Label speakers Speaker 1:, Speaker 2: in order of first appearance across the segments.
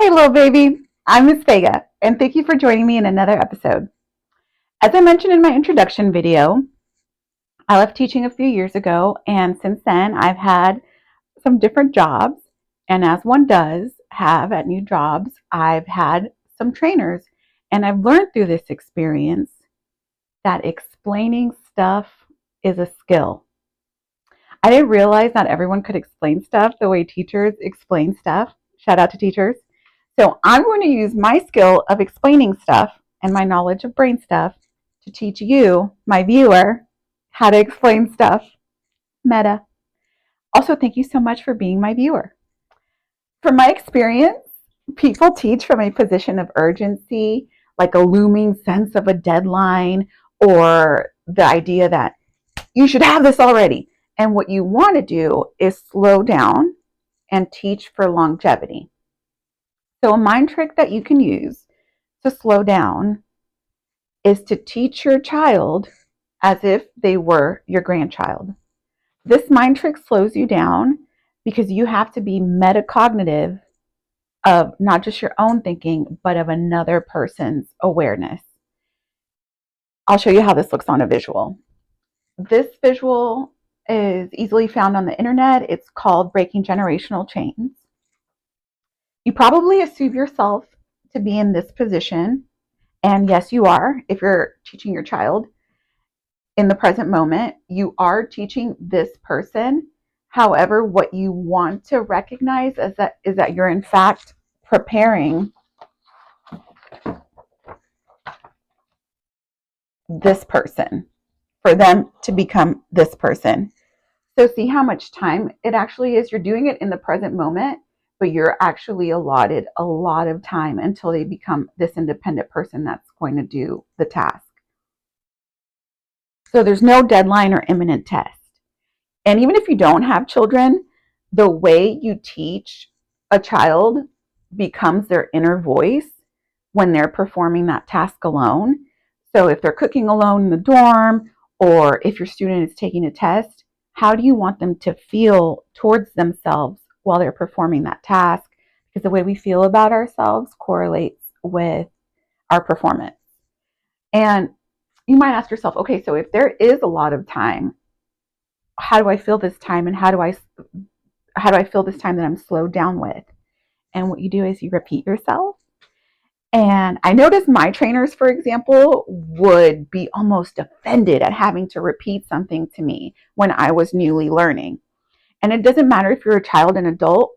Speaker 1: Hey, little baby. I'm Miss Vega, and thank you for joining me in another episode. As I mentioned in my introduction video, I left teaching a few years ago, and since then, I've had some different jobs. And as one does have at new jobs, I've had some trainers, and I've learned through this experience that explaining stuff is a skill. I didn't realize not everyone could explain stuff the way teachers explain stuff. Shout out to teachers. So I'm going to use my skill of explaining stuff and my knowledge of brain stuff to teach you, my viewer, how to explain stuff. Meta. Also, thank you so much for being my viewer. From my experience, people teach from a position of urgency, like a looming sense of a deadline or the idea that you should have this already. And what you want to do is slow down and teach for longevity. So, a mind trick that you can use to slow down is to teach your child as if they were your grandchild. This mind trick slows you down because you have to be metacognitive of not just your own thinking, but of another person's awareness. I'll show you how this looks on a visual. This visual is easily found on the internet. It's called Breaking Generational Chains. You probably assume yourself to be in this position. And yes, you are. If you're teaching your child in the present moment, you are teaching this person. However, what you want to recognize is that you're in fact preparing this person for them to become this person. So see how much time it actually is. You're doing it in the present moment, but you're actually allotted a lot of time until they become this independent person that's going to do the task. So there's no deadline or imminent test. And even if you don't have children, the way you teach a child becomes their inner voice when they're performing that task alone. So if they're cooking alone in the dorm, or if your student is taking a test, how do you want them to feel towards themselves while they're performing that task? Because the way we feel about ourselves correlates with our performance. And you might ask yourself, okay, so if there is a lot of time, how do I feel this time, and how do I feel this time that I'm slowed down with? And what you do is you repeat yourself. And I noticed my trainers, for example, would be almost offended at having to repeat something to me when I was newly learning. And it doesn't matter if you're a child, an adult,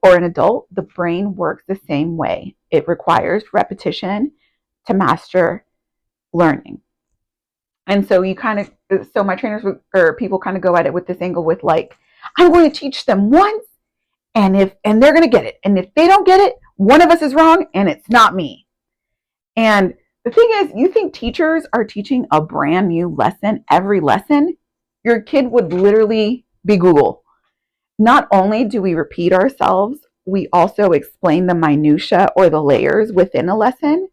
Speaker 1: the brain works the same way. It requires repetition to master learning. And so my trainers or people kind of go at it with this angle with like, I'm going to teach them once, and they're going to get it. And if they don't get it, one of us is wrong and it's not me. And the thing is, you think teachers are teaching a brand new lesson every lesson? Your kid would literally be Google. Not only do we repeat ourselves, we also explain the minutia or the layers within a lesson.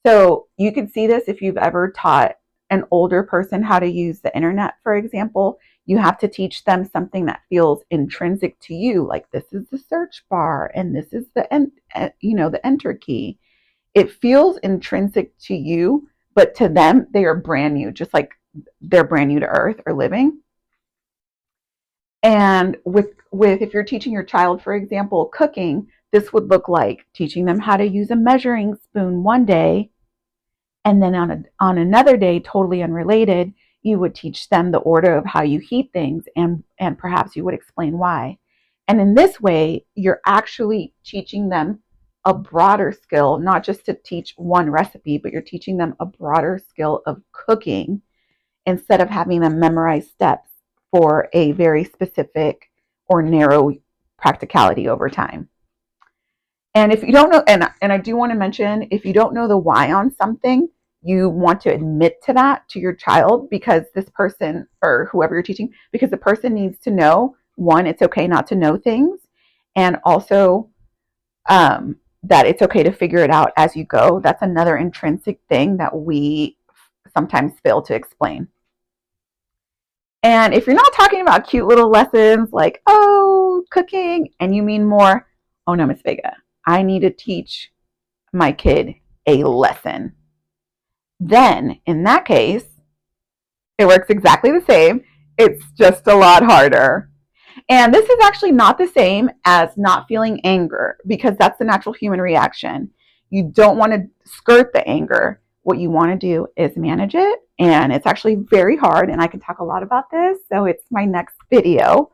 Speaker 1: So you can see this if you've ever taught an older person how to use the internet, for example. You have to teach them something that feels intrinsic to you, like this is the search bar and this is the enter key. It feels intrinsic to you, but to them, they are brand new, just like they're brand new to earth or living. And with if you're teaching your child, for example, cooking, this would look like teaching them how to use a measuring spoon one day, and then on another day, totally unrelated, you would teach them the order of how you heat things, and perhaps you would explain why. And in this way, you're actually teaching them a broader skill, not just to teach one recipe, but you're teaching them a broader skill of cooking instead of having them memorize steps for a very specific or narrow practicality over time. And if you don't know, and I do want to mention, if you don't know the why on something, you want to admit to that to your child, because this person or whoever you're teaching, because the person needs to know, one, it's okay not to know things, and also that it's okay to figure it out as you go. That's another intrinsic thing that we sometimes fail to explain. And if you're not talking about cute little lessons like, oh, cooking, and you mean more, oh no, Miss Vega, I need to teach my kid a lesson. Then, in that case, it works exactly the same. It's just a lot harder. And this is actually not the same as not feeling anger because that's the natural human reaction. You don't want to skirt the anger. What you want to do is manage it. And it's actually very hard. And I can talk a lot about this. So it's my next video.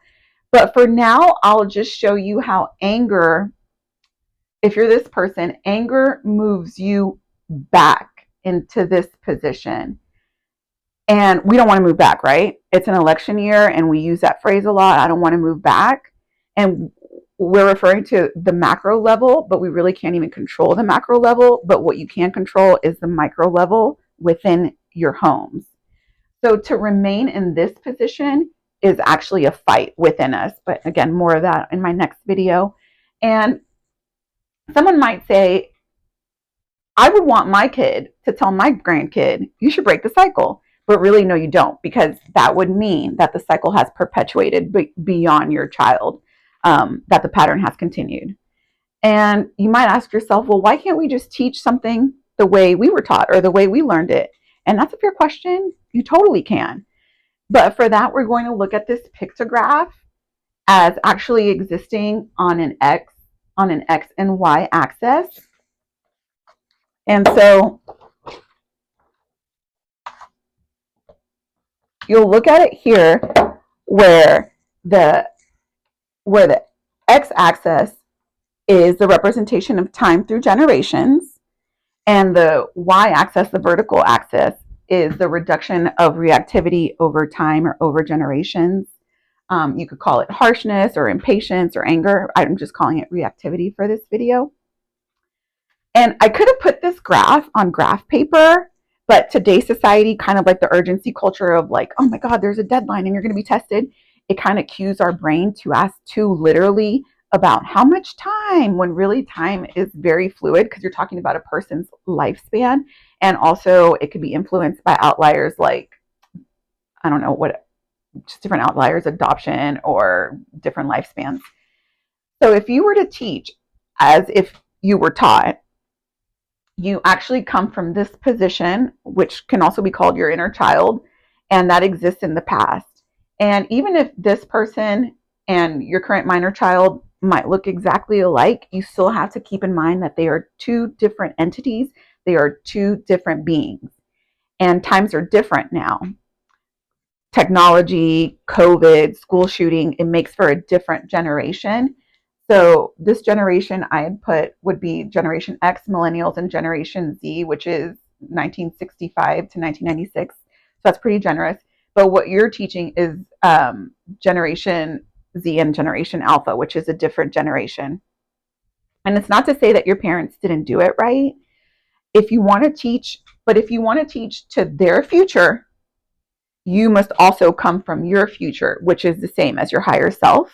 Speaker 1: But for now, I'll just show you how anger, if you're this person, anger moves you back into this position. And we don't want to move back, right? It's an election year and we use that phrase a lot. I don't want to move back. And we're referring to the macro level, but we really can't even control the macro level. But what you can control is the micro level within your homes. So to remain in this position is actually a fight within us. But again, more of that in my next video. And someone might say, I would want my kid to tell my grandkid, you should break the cycle. But really, no, you don't, because that would mean that the cycle has perpetuated beyond your child, that the pattern has continued. And you might ask yourself, well, why can't we just teach something the way we were taught or the way we learned it? And that's a fair question. You totally can. But for that, we're going to look at this pictograph as actually existing on an X and Y axis. And so you'll look at it here where the x-axis is the representation of time through generations, and the y-axis, the vertical axis, is the reduction of reactivity over time or over generations. You could call it harshness or impatience or anger. I'm just calling it reactivity for this video. And I could have put this graph on graph paper, but today's society, kind of like the urgency culture of like, oh my God, there's a deadline and you're going to be tested. It kind of cues our brain to ask too literally about how much time, when really time is very fluid because you're talking about a person's lifespan. And also it could be influenced by outliers like, I don't know what, just different outliers, adoption or different lifespans. So if you were to teach as if you were taught, you actually come from this position, which can also be called your inner child, and that exists in the past. And even if this person and your current minor child might look exactly alike, you still have to keep in mind that they are two different entities. They are two different beings. And times are different now. Technology, COVID, school shooting, it makes for a different generation. So this generation I had put would be Generation X, Millennials, and Generation Z, which is 1965 to 1996. So that's pretty generous. But what you're teaching is Generation Z and Generation Alpha, which is a different generation. And it's not to say that your parents didn't do it right. If you want to teach, but if you want to teach to their future, you must also come from your future, which is the same as your higher self.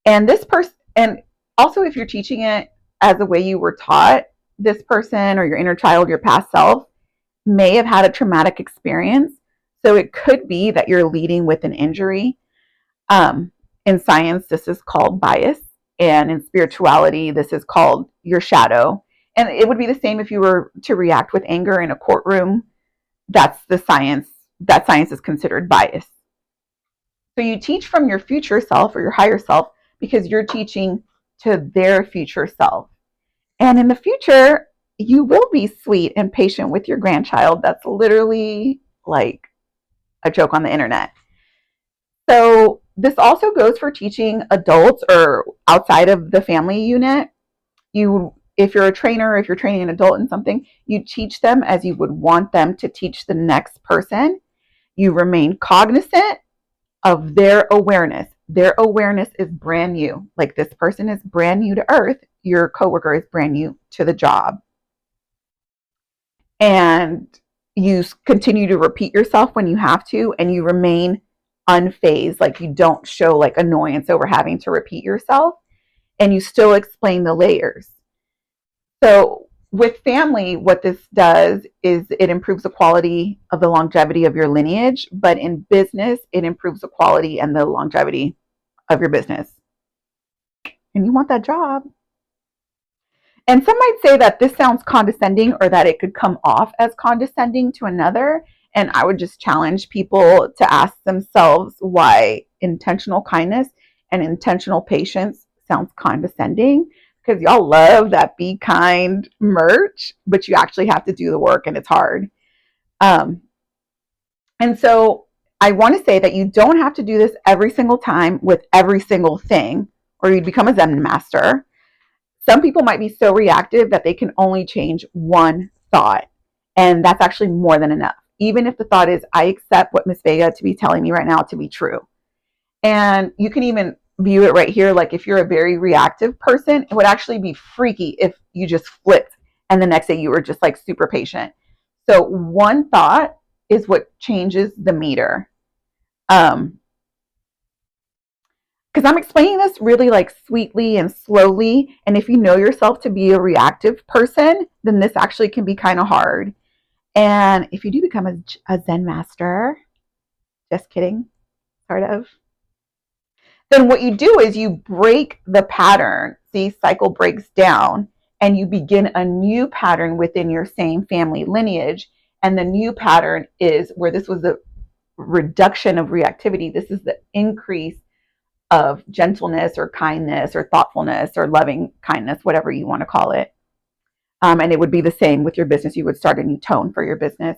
Speaker 1: And this person, and also if you're teaching it as the way you were taught, this person or your inner child, your past self, may have had a traumatic experience. So it could be that you're leading with an injury. In science, this is called bias. And in spirituality, this is called your shadow. And it would be the same if you were to react with anger in a courtroom. That's the science. That science is considered bias. So you teach from your future self or your higher self because you're teaching to their future self. And in the future, you will be sweet and patient with your grandchild. That's literally like a joke on the internet. So this also goes for teaching adults or outside of the family unit. If you're a trainer, if you're training an adult in something, you teach them as you would want them to teach the next person. You remain cognizant of their awareness. Their awareness is brand new. Like this person is brand new to earth. Your coworker is brand new to the job. And you continue to repeat yourself when you have to, and you remain unfazed. Like you don't show like annoyance over having to repeat yourself, and you still explain the layers. So with family, what this does is it improves the quality of the longevity of your lineage, but in business, it improves the quality and the longevity of your business. And you want that job. And some might say that this sounds condescending or that it could come off as condescending to another. And I would just challenge people to ask themselves why intentional kindness and intentional patience sounds condescending, because y'all love that be kind merch, but you actually have to do the work and it's hard. Um, and so I want to say that you don't have to do this every single time with every single thing, or you'd become a Zen master. Some people might be so reactive that they can only change one thought, and that's actually more than enough. Even if the thought is, I accept what Miss Vega to be telling me right now to be true. And you can even view it right here, like if you're a very reactive person, it would actually be freaky if you just flipped and the next day you were just like super patient. So one thought is what changes the meter. Because I'm explaining this really like sweetly and slowly. And if you know yourself to be a reactive person, then this actually can be kind of hard. And if you do become a Zen master, just kidding, sort of, then what you do is you break the pattern. See, cycle breaks down and you begin a new pattern within your same family lineage. And the new pattern is where this was a reduction of reactivity. This is the increase of gentleness or kindness or thoughtfulness or loving kindness, whatever you want to call it. And it would be the same with your business. You would start a new tone for your business.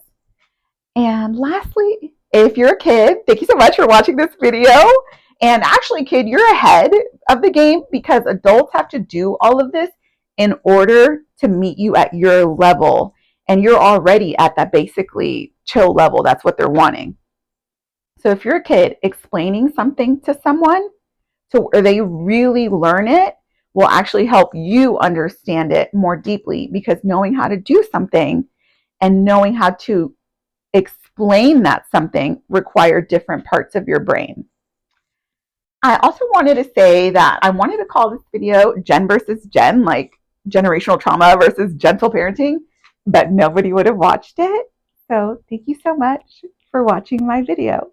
Speaker 1: And lastly, if you're a kid, thank you so much for watching this video. And actually, kid, you're ahead of the game because adults have to do all of this in order to meet you at your level. And you're already at that basically chill level. That's what they're wanting. So if you're a kid, explaining something to someone to where they really learn it will actually help you understand it more deeply, because knowing how to do something and knowing how to explain that something require different parts of your brain. I also wanted to say that I wanted to call this video Jen versus Jen, like generational trauma versus gentle parenting, but nobody would have watched it. So thank you so much for watching my video.